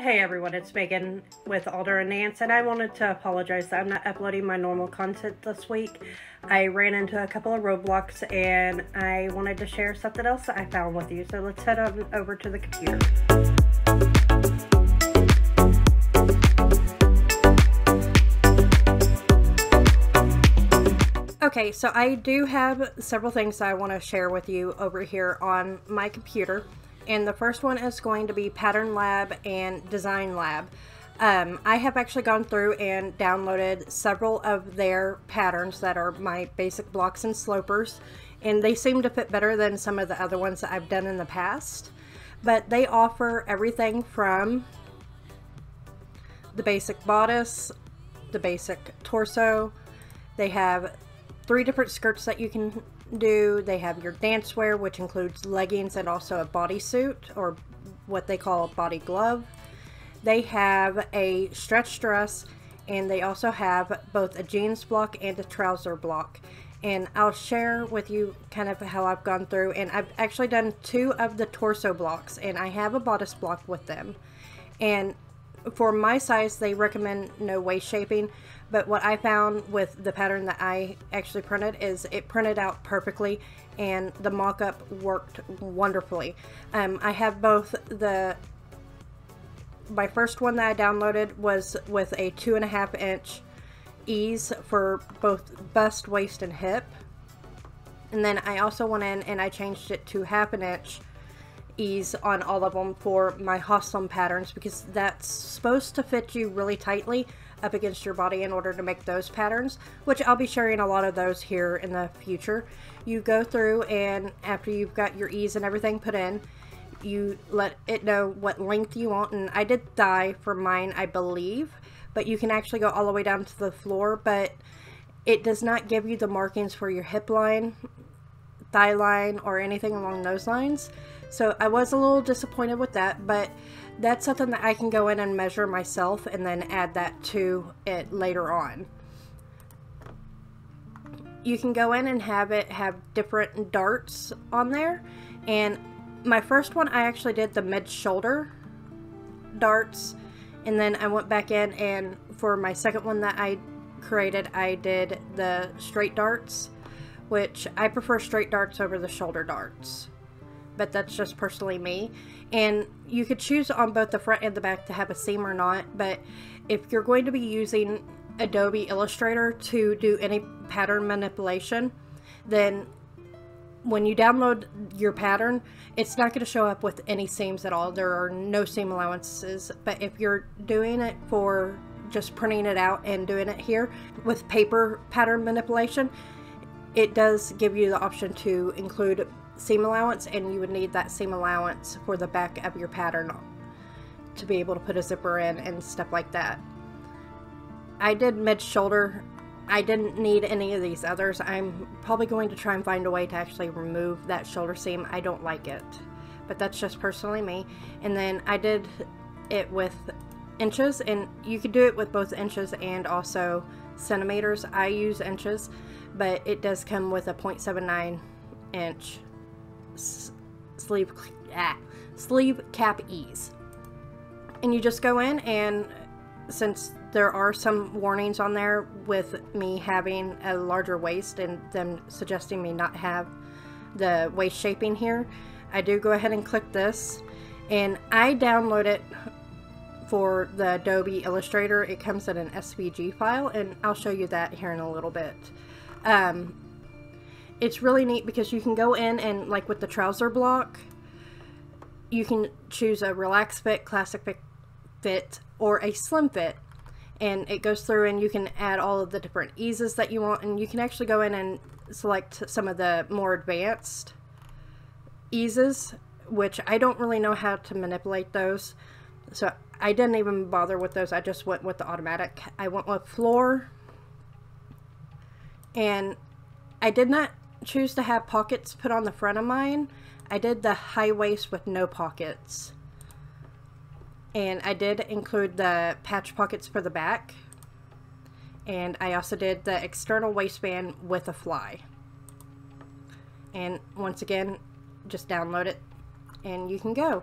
Hey everyone, it's Megan with Alder and Nance, and I wanted to apologize that I'm not uploading my normal content this week. I ran into a couple of roadblocks and I wanted to share something else that I found with you. So let's head on over to the computer. Okay, so I do have several things I want to share with you over here on my computer. And the first one is going to be Pattern Lab and Design Lab. I have actually gone through and downloaded several of their patterns that are my basic blocks and slopers, and they seem to fit better than some of the other ones that I've done in the past. But they offer everything from the basic bodice, the basic torso. They have 3 different skirts that you can do. They have your dance wear, which includes leggings and also a bodysuit, or what they call a body glove. They have a stretch dress, and they also have both a jeans block and a trouser block. And I'll share with you kind of how I've gone through, and I've actually done 2 of the torso blocks, and I have a bodice block with them. And for my size, they recommend no waist shaping, but what I found with the pattern that I actually printed is it printed out perfectly, and the mock-up worked wonderfully. I have both my first one that I downloaded was with a 2.5 inch ease for both bust, waist, and hip. And then I also went in and I changed it to 1/2 inch ease on all of them for my Hoslem patterns, because that's supposed to fit you really tightly up against your body in order to make those patterns, which I'll be sharing a lot of those here in the future. You go through, and after you've got your ease and everything put in, you let it know what length you want. And I did thigh for mine, I believe, but you can actually go all the way down to the floor, but it does not give you the markings for your hip line, thigh line, or anything along those lines. So I was a little disappointed with that, but that's something that I can go in and measure myself and then add that to it later on. You can go in and have it have different darts on there, and my first one I actually did the mid-shoulder darts, and then I went back in, and for my second one that I created, I did the straight darts, which I prefer straight darts over the shoulder darts, but that's just personally me. And you could choose on both the front and the back to have a seam or not, but if you're going to be using Adobe Illustrator to do any pattern manipulation, then when you download your pattern, it's not going to show up with any seams at all. There are no seam allowances. But if you're doing it for just printing it out and doing it here with paper pattern manipulation, it does give you the option to include seam allowance, and you would need that seam allowance for the back of your pattern to be able to put a zipper in and stuff like that. I did mid-shoulder. I didn't need any of these others. I'm probably going to try and find a way to actually remove that shoulder seam. I don't like it, but that's just personally me. And then I did it with inches, and you could do it with both inches and also centimeters. I use inches, but it does come with a 0.79 inch sleeve cap ease. And you just go in, and since there are some warnings on there with me having a larger waist and them suggesting me not have the waist shaping here, I do go ahead and click this, and I download it for the Adobe Illustrator. It comes in an SVG file, and I'll show you that here in a little bit. It's really neat because you can go in and, like with the trouser block, you can choose a relaxed fit, classic fit, or a slim fit, and it goes through and you can add all of the different eases that you want, and you can actually go in and select some of the more advanced eases, which I don't really know how to manipulate those, so I didn't even bother with those. I just went with the automatic. I went with floor, and I did not choose to have pockets put on the front of mine. I did the high waist with no pockets, and I did include the patch pockets for the back, and I also did the external waistband with a fly. And once again, just download it and you can go.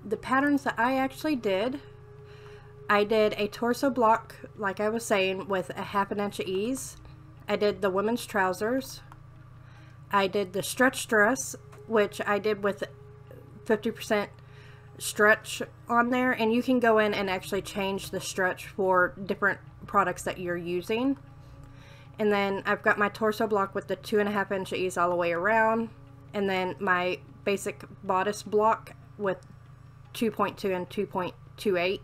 the patterns that I actually did, I did a torso block, like I was saying, with a 1/2 inch of ease. I did the women's trousers. I did the stretch dress, which I did with 50% stretch on there, and you can go in and actually change the stretch for different products that you're using. And then I've got my torso block with the 2.5 inch ease all the way around, and then my basic bodice block with 2.2 and 2.28,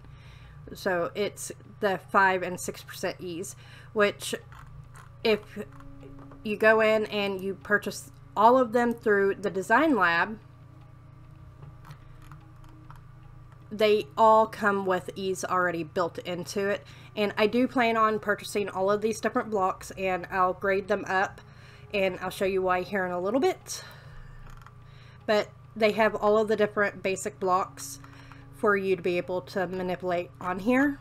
so it's the 5 and 6% ease, which if you go in and you purchase all of them through the Design Lab, they all come with ease already built into it. And I do plan on purchasing all of these different blocks, and I'll grade them up, and I'll show you why here in a little bit. But they have all of the different basic blocks for you to be able to manipulate on here.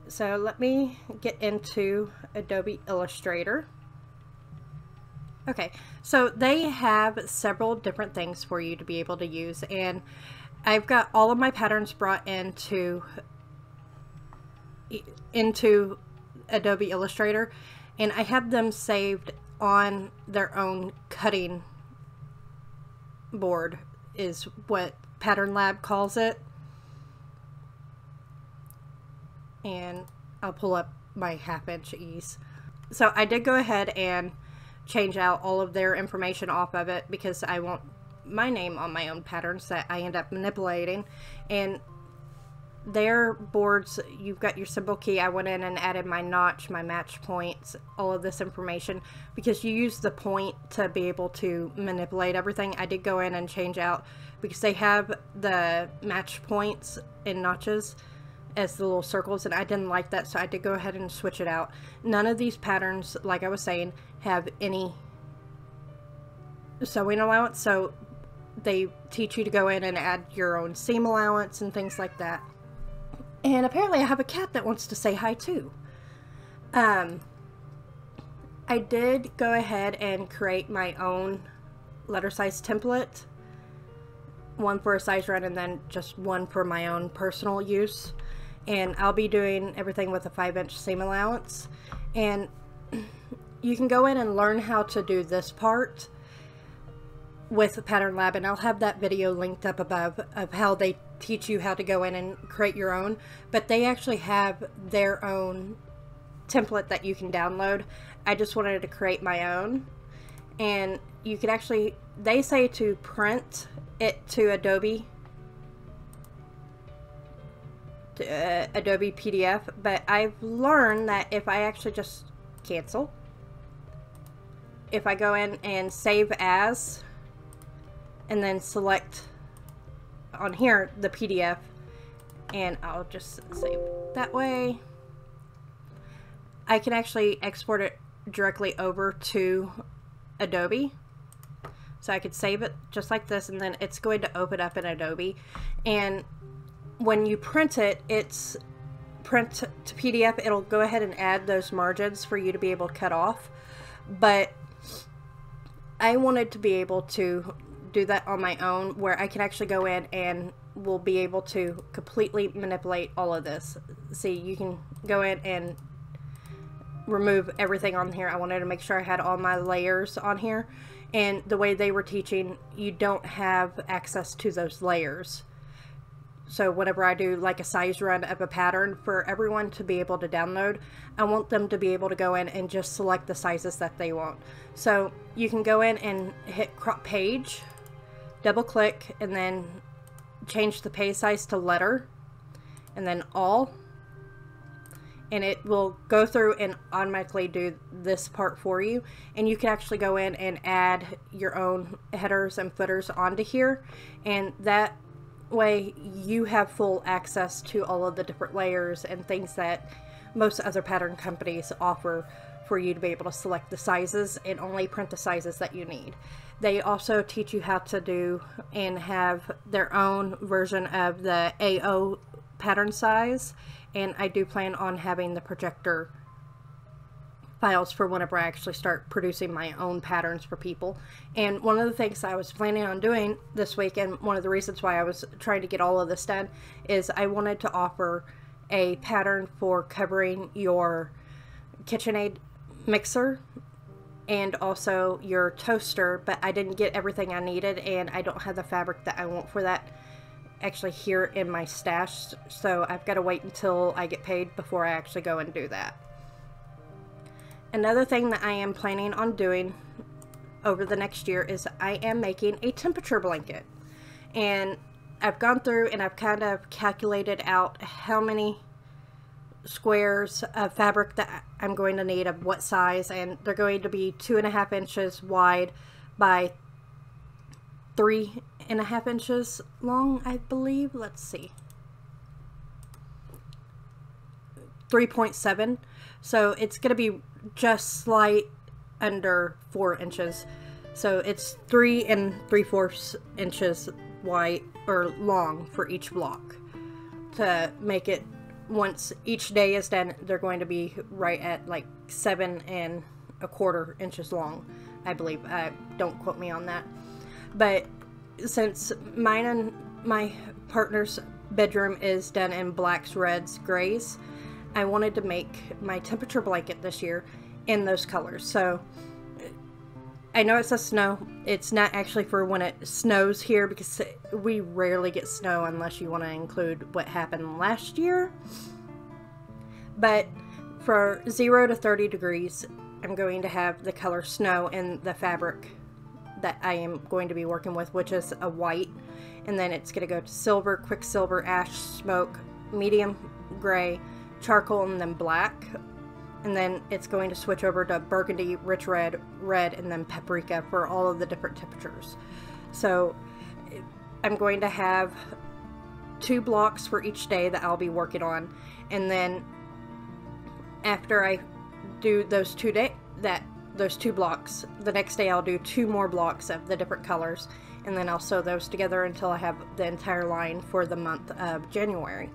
So let me get into Adobe Illustrator. Okay, so they have several different things for you to be able to use, and I've got all of my patterns brought into Adobe Illustrator, and I have them saved on their own cutting board, is what Pattern Lab calls it. And I'll pull up my 1/2 inch ease. So I did go ahead and change out all of their information off of it because I want my name on my own patterns that I end up manipulating. And their boards, you've got your symbol key. I went in and added my notch, my match points, all of this information, because you use the point to be able to manipulate everything. I did go in and change out, because they have the match points and notches as the little circles, and I didn't like that, so I did go ahead and switch it out. None of these patterns, like I was saying, have any sewing allowance, so they teach you to go in and add your own seam allowance and things like that. And apparently I have a cat that wants to say hi too. I did go ahead and create my own letter size template, one for a size run and then just one for my own personal use. And I'll be doing everything with a 5 inch seam allowance. And you can go in and learn how to do this part with the Pattern Lab, and I'll have that video linked up above of how they teach you how to go in and create your own. But they actually have their own template that you can download. I just wanted to create my own, and you can actually, they say to print it to Adobe PDF, but I've learned that if I actually just cancel, if I go in and save as, and then select on here the PDF, and I'll just save that way, I can actually export it directly over to Adobe. So I could save it just like this, and then it's going to open up in Adobe. And when you print it, it's print to PDF. It'll go ahead and add those margins for you to be able to cut off. But I wanted to be able to do that on my own, where I can actually go in and will be able to completely manipulate all of this. See, you can go in and remove everything on here. I wanted to make sure I had all my layers on here, and the way they were teaching, you don't have access to those layers. So whenever I do like a size run of a pattern for everyone to be able to download, I want them to be able to go in and just select the sizes that they want. So you can go in and hit crop page, double click, and then change the page size to letter, and then all, and it will go through and automatically do this part for you. And you can actually go in and add your own headers and footers onto here, and that way you have full access to all of the different layers and things that most other pattern companies offer for you to be able to select the sizes and only print the sizes that you need. They also teach you how to do and have their own version of the AO pattern size, and I do plan on having the projector files for whenever I actually start producing my own patterns for people. And one of the things I was planning on doing this week, and one of the reasons why I was trying to get all of this done, is I wanted to offer a pattern for covering your KitchenAid mixer and also your toaster, but I didn't get everything I needed, and I don't have the fabric that I want for that actually here in my stash, so I've got to wait until I get paid before I actually go and do that. Another thing that I am planning on doing over the next year is I am making a temperature blanket, and I've gone through and I've kind of calculated out how many squares of fabric that I'm going to need of what size, and they're going to be 2.5 inches wide by 3.5 inches long, I believe. Let's see, 3.7. So it's going to be just slight under 4 inches. So it's 3 3/4 inches wide or long for each block. To make it, once each day is done, they're going to be right at like 7 1/4 inches long, I believe. Don't quote me on that. But since mine and my partner's bedroom is done in blacks, reds, grays, I wanted to make my temperature blanket this year in those colors. So I know it says snow. It's not actually for when it snows here, because we rarely get snow unless you want to include what happened last year. But for 0 to 30 degrees, I'm going to have the color snow in the fabric that I am going to be working with, which is a white, and then it's going to go to silver, quicksilver, ash, smoke, medium gray, charcoal, and then black, and then it's going to switch over to burgundy, rich red, red, and then paprika for all of the different temperatures. So I'm going to have 2 blocks for each day that I'll be working on, and then after I do those 2 blocks, the next day I'll do 2 more blocks of the different colors, and then I'll sew those together until I have the entire line for the month of January.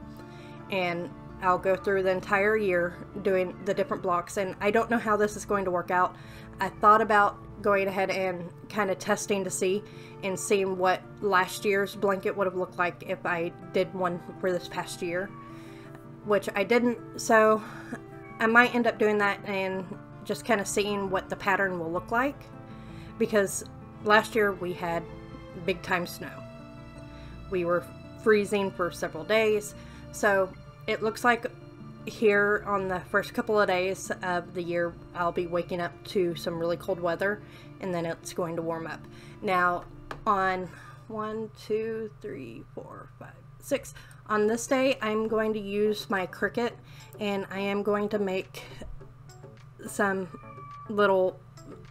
And I'll go through the entire year doing the different blocks, and I don't know how this is going to work out. I thought about going ahead and kind of testing to see and seeing what last year's blanket would have looked like if I did one for this past year, which I didn't, so I might end up doing that and just kind of seeing what the pattern will look like, because last year we had big time snow. We were freezing for several days, so it looks like here on the first couple of days of the year I'll be waking up to some really cold weather, and then it's going to warm up. Now on 1, 2, 3, 4, 5, 6 on this day, I'm going to use my Cricut, and I am going to make some little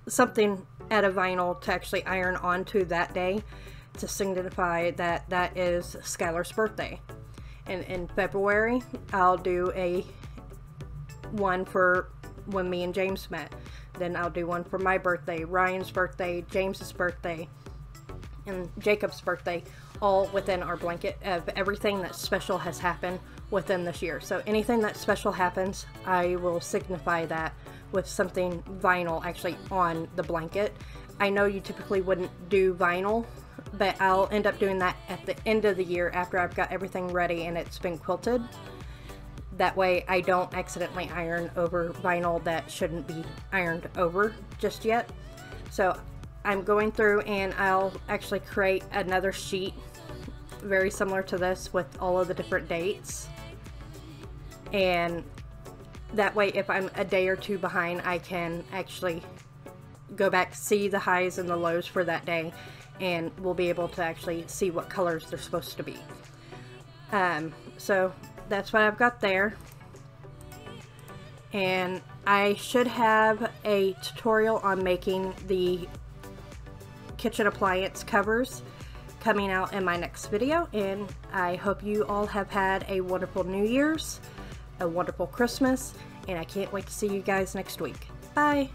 something out of vinyl to actually iron onto that day to signify that that is Skylar's birthday. And in February I'll do a one for when me and James met. Then I'll do one for my birthday, Ryan's birthday, James's birthday, and Jacob's birthday, all within our blanket of everything that special has happened within this year. So anything that special happens, I will signify that with something vinyl actually on the blanket. I know you typically wouldn't do vinyl, but I'll end up doing that at the end of the year after I've got everything ready and it's been quilted. That way I don't accidentally iron over vinyl that shouldn't be ironed over just yet. So I'm going through and I'll actually create another sheet very similar to this with all of the different dates, and that way if I'm a day or two behind, I can actually go back, see the highs and the lows for that day, and we'll be able to actually see what colors they're supposed to be. So that's what I've got there, and I should have a tutorial on making the kitchen appliance covers coming out in my next video, and I hope you all have had a wonderful New Year's, a wonderful Christmas, and I can't wait to see you guys next week. Bye!